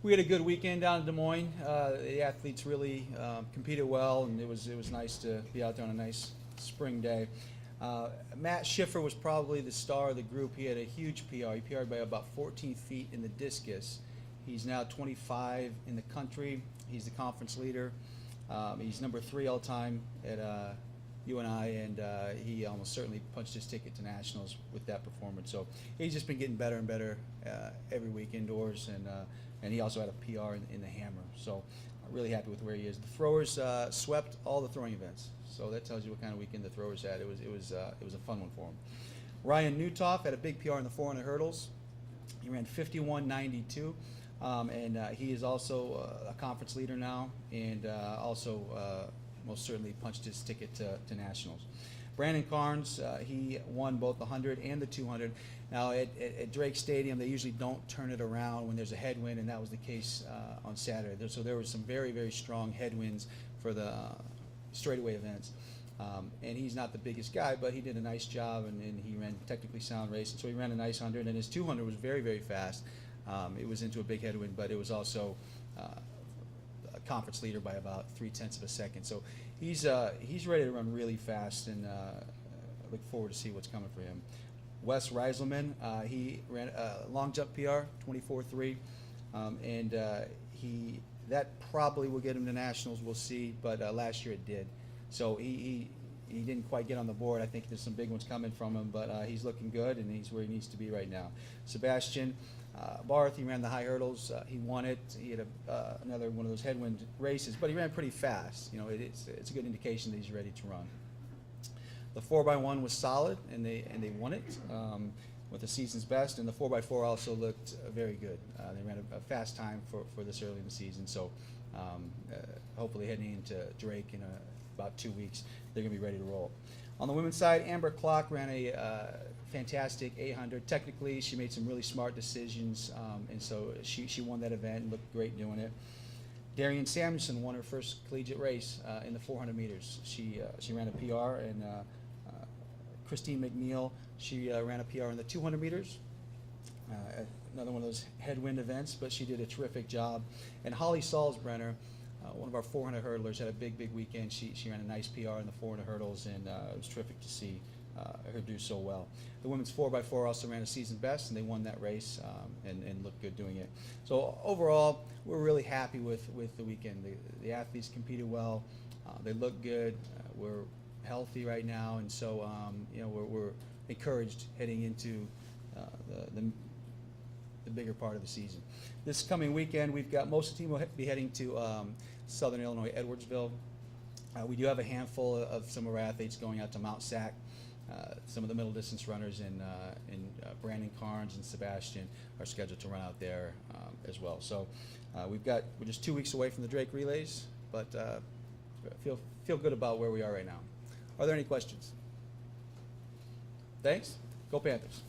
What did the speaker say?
We had a good weekend down in Des Moines. The athletes really competed well, and it was nice to be out there on a nice spring day. Matt Schiffer was probably the star of the group. He had a huge PR. He PR'd by about 14 feet in the discus. He's now 25 in the country. He's the conference leader. He's number 3 all time at UNI, and he almost certainly punched his ticket to nationals with that performance. So he's just been getting better and better every week indoors, and he also had a PR in the hammer. So I'm really happy with where he is. The throwers swept all the throwing events, so that tells you what kind of weekend the throwers had. It was a fun one for him. Ryan Newtoff had a big PR in the 400 hurdles. He ran 51.92. And he is also a conference leader now, and also most certainly punched his ticket to nationals. Brandon Carnes, he won both the 100 and the 200. Now at Drake Stadium, they usually don't turn it around when there's a headwind, and that was the case on Saturday. So there was some very, very strong headwinds for the straightaway events. And he's not the biggest guy, but he did a nice job, and he ran technically sound race. And so he ran a nice 100, and his 200 was very, very fast. It was into a big headwind, but it was also a conference leader by about 0.3 of a second. So he's ready to run really fast, and I look forward to see what's coming for him. Wes Reiselman, he ran a long jump PR, 24.3, and that probably will get him to nationals. We'll see, but last year it did. So he didn't quite get on the board. I think there's some big ones coming from him, but he's looking good, and he's where he needs to be right now. Sebastian Barth, he ran the high hurdles. He won it. He had another one of those headwind races, but he ran pretty fast. You know, it's a good indication that he's ready to run. The 4x1 was solid, and they won it with the season's best, and the 4x4 also looked very good. They ran a fast time for this early in the season, so hopefully heading into Drake in about 2 weeks, they're going to be ready to roll. On the women's side, Amber Clock ran a fantastic 800. Technically, she made some really smart decisions, and so she won that event and looked great doing it. Darian Samuelson won her first collegiate race in the 400 meters. She ran a PR, and Christine McNeil, she ran a PR in the 200 meters. Another one of those headwind events, but she did a terrific job. And Holly Salzbrenner, one of our 400 hurdlers, had a big weekend. She ran a nice PR in the 400 hurdles, and it was terrific to see her do so well. The women's 4x4 also ran a season best, and they won that race and looked good doing it. So overall, we're really happy with the weekend. The athletes competed well. They look good. We're healthy right now, and so you know, we're encouraged heading into the bigger part of the season. This coming weekend, we've got most of the team will be heading to Southern Illinois, Edwardsville. We do have a handful of some of our athletes going out to Mount Sac. Some of the middle distance runners and Brandon Carnes and Sebastian are scheduled to run out there as well. So we're just 2 weeks away from the Drake relays, but feel good about where we are right now. Are there any questions? Thanks. Go Panthers.